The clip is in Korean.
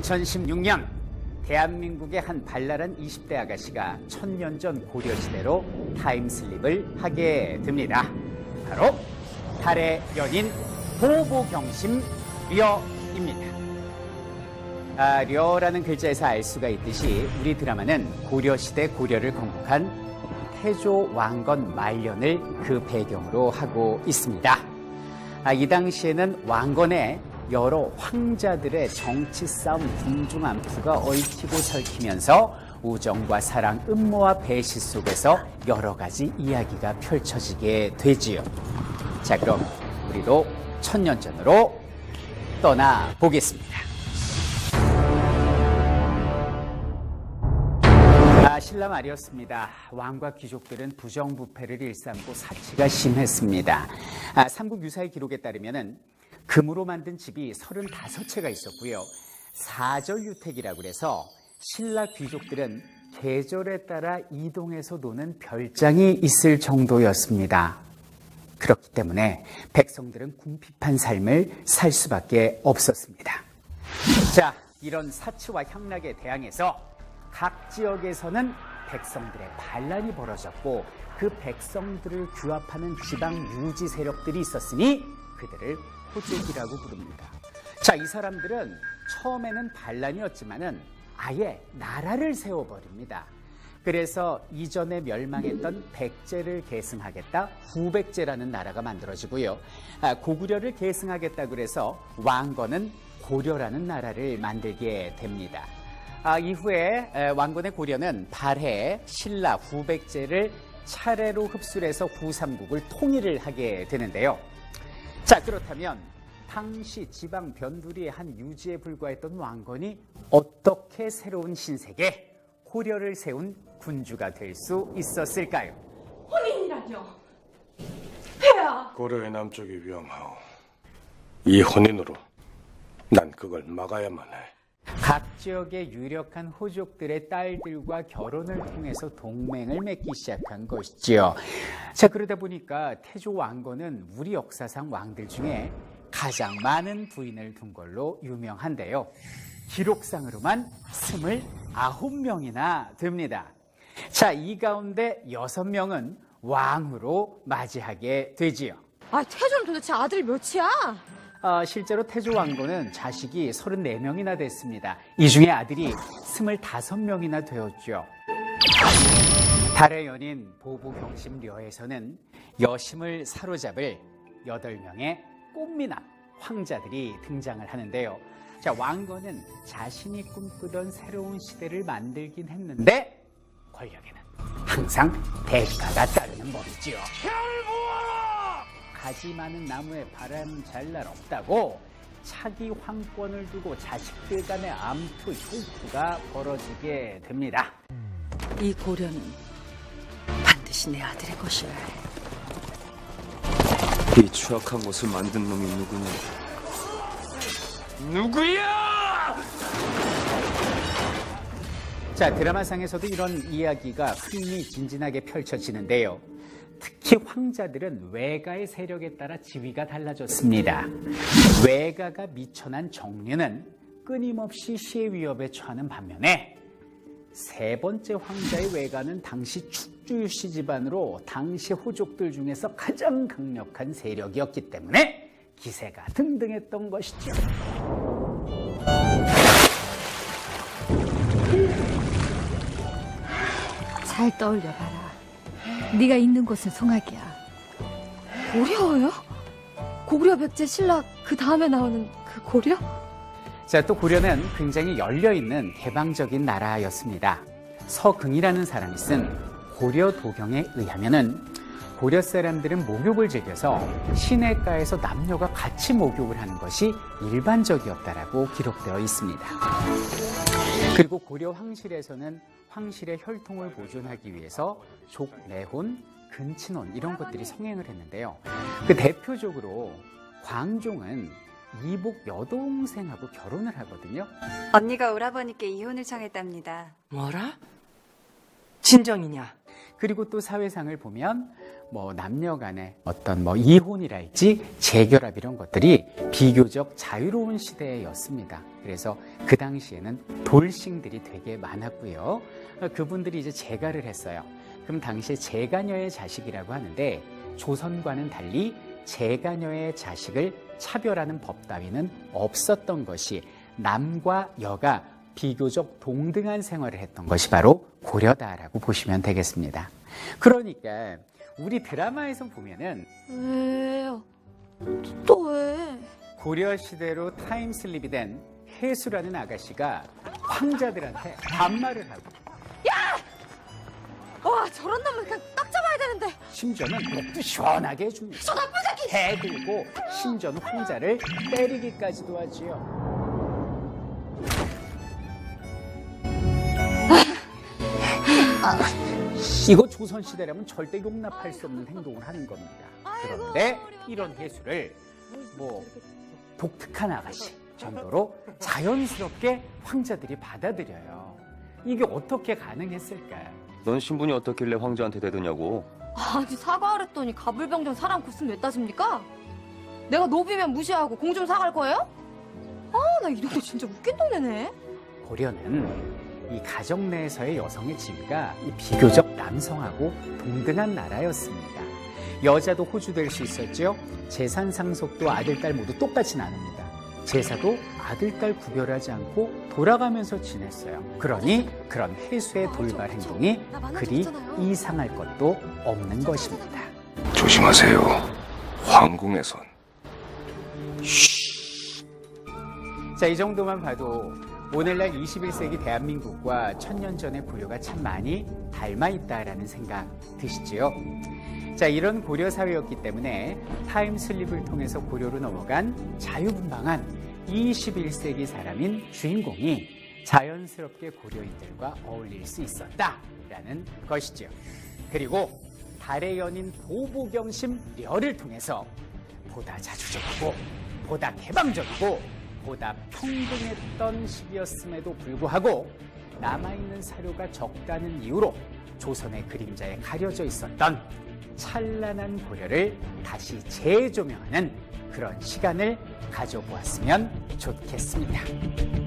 2016년 대한민국의 한 발랄한 20대 아가씨가 1000년 전 고려시대로 타임슬립을 하게 됩니다. 바로 달의 연인 보보경심 려입니다. 려라는 글자에서 알 수가 있듯이 우리 드라마는 고려시대 고려를 건국한 태조 왕건 말년을 그 배경으로 하고 있습니다. 이 당시에는 왕건에 여러 황자들의 정치 싸움, 궁중안부가 얽히고 설키면서 우정과 사랑, 음모와 배신 속에서 여러 가지 이야기가 펼쳐지게 되지요. 자, 그럼 우리도 1000년 전으로 떠나보겠습니다. 신라 말이었습니다. 왕과 귀족들은 부정부패를 일삼고 사치가 심했습니다. 삼국 유사의 기록에 따르면 금으로 만든 집이 35채가 있었고요. 사절유택이라고 해서 신라 귀족들은 계절에 따라 이동해서 노는 별장이 있을 정도였습니다. 그렇기 때문에 백성들은 궁핍한 삶을 살 수밖에 없었습니다. 자, 이런 사치와 향락에 대항해서 각 지역에서는 백성들의 반란이 벌어졌고 그 백성들을 규합하는 지방 유지 세력들이 있었으니 그들을 호족이라고 부릅니다. 자, 이 사람들은 처음에는 반란이었지만은 아예 나라를 세워버립니다. 그래서 이전에 멸망했던 백제를 계승하겠다, 후백제라는 나라가 만들어지고요. 고구려를 계승하겠다 그래서 왕건은 고려라는 나라를 만들게 됩니다. 이후에 왕건의 고려는 발해, 신라, 후백제를 차례로 흡수해서 후삼국을 통일을 하게 되는데요. 자, 그렇다면 당시 지방 변두리의 한 유지에 불과했던 왕건이 어떻게 새로운 신세계 고려를 세운 군주가 될 수 있었을까요? 혼인이라뇨? 폐하! 고려의 남쪽이 위험하오. 이 혼인으로 난 그걸 막아야만 해. 각 지역의 유력한 호족들의 딸들과 결혼을 통해서 동맹을 맺기 시작한 것이지요. 자, 그러다 보니까 태조 왕건은 우리 역사상 왕들 중에 가장 많은 부인을 둔 걸로 유명한데요. 기록상으로만 29명이나 됩니다. 자, 이 가운데 6명은 왕으로 맞이하게 되지요. 태조는 도대체 아들이 몇이야? 실제로 태조 왕건은 자식이 34명이나 됐습니다. 이 중에 아들이 25명이나 되었죠. 달의 연인 보보경심 려에서는 여심을 사로잡을 8명의 꽃미남 황자들이 등장을 하는데요. 자, 왕건은 자신이 꿈꾸던 새로운 시대를 만들긴 했는데 권력에는 항상 대가가 따르는 법이지요. 가지 많은 나무에 바람 잘 날 없다고 차기 황권을 두고 자식들 간의 암투, 흉투가 벌어지게 됩니다. 이 고려는 반드시 내 아들의 것이라 해. 이 추악한 것을 만든 놈이 누구냐? 누구야? 자, 드라마상에서도 이런 이야기가 흥미진진하게 펼쳐지는데요. 특히 황자들은 외가의 세력에 따라 지위가 달라졌습니다. 외가가 미천한 정류는 끊임없이 시해 위협에 처하는 반면에 세 번째 황자의 외가는 당시 축주유씨 집안으로 당시 호족들 중에서 가장 강력한 세력이었기 때문에 기세가 등등했던 것이죠. 잘 떠올려봐라. 네가 있는 곳은 송악이야. 고려요? 고구려, 백제, 신라 그 다음에 나오는 그 고려? 자, 또 고려는 굉장히 열려있는 개방적인 나라였습니다. 서긍이라는 사람이 쓴 고려 도경에 의하면은 고려 사람들은 목욕을 즐겨서 시냇가에서 남녀가 같이 목욕을 하는 것이 일반적이었다라고 기록되어 있습니다. 그리고 고려 황실에서는 황실의 혈통을 보존하기 위해서 족내혼, 근친혼 이런 것들이 성행을 했는데요. 그 대표적으로 광종은 이복 여동생하고 결혼을 하거든요. 언니가 오라버니께 이혼을 청했답니다. 뭐라? 진정이냐? 그리고 또 사회상을 보면 남녀 간의 어떤 이혼이랄지 재결합 이런 것들이 비교적 자유로운 시대였습니다. 그래서 그 당시에는 돌싱들이 되게 많았고요. 그분들이 이제 재가를 했어요. 그럼 당시에 재가녀의 자식이라고 하는데 조선과는 달리 재가녀의 자식을 차별하는 법 따위는 없었던 것이 남과 여가 비교적 동등한 생활을 했던 것이 바로 고려다라고 보시면 되겠습니다. 그러니까 우리 드라마에서 보면은 왜요? 또 왜? 고려 시대로 타임슬립이 된 해수라는 아가씨가 황자들한테 반말을 하고 와, 저런 놈은 그냥 딱 잡아야 되는데. 심지어는 목도 시원하게 해줍니다. 저 나쁜 새끼! 대들고 심지어는 황자를 때리기까지도 하지요. 이거 조선시대라면 절대 용납할 수 없는 행동을 하는 겁니다. 그런데 이런 해수를 독특한 아가씨 정도로 자연스럽게 황자들이 받아들여요. 이게 어떻게 가능했을까? 넌 신분이 어떻길래 황제한테 대드냐고. 아니, 사과하랬더니 가불병정 사람 구슬 왜 따집니까? 내가 노비면 무시하고 공 좀 사갈 거예요? 아, 나 이런 거 진짜 웃긴 동네네. 고려는 이 가정 내에서의 여성의 지위가 비교적 남성하고 동등한 나라였습니다. 여자도 호주될 수 있었죠. 재산 상속도 아들, 딸 모두 똑같이 나눕니다. 제사도 아들, 딸 구별하지 않고 돌아가면서 지냈어요. 그러니 그런 해수의 돌발 행동이 그리 이상할 것도 없는 것입니다. 조심하세요. 황궁에선. 자, 이 정도만 봐도 오늘날 21세기 대한민국과 1000년 전의 고려가 참 많이 닮아있다라는 생각 드시지요? 자, 이런 고려 사회였기 때문에 타임슬립을 통해서 고려로 넘어간 자유분방한 21세기 사람인 주인공이 자연스럽게 고려인들과 어울릴 수 있었다라는 것이죠. 그리고 달의 연인 보보경심 려를 통해서 보다 자주적이고 보다 개방적이고 보다 평등했던 시기였음에도 불구하고 남아있는 사료가 적다는 이유로 조선의 그림자에 가려져 있었던 찬란한 고려를 다시 재조명하는 그런 시간을 가져보았으면 좋겠습니다.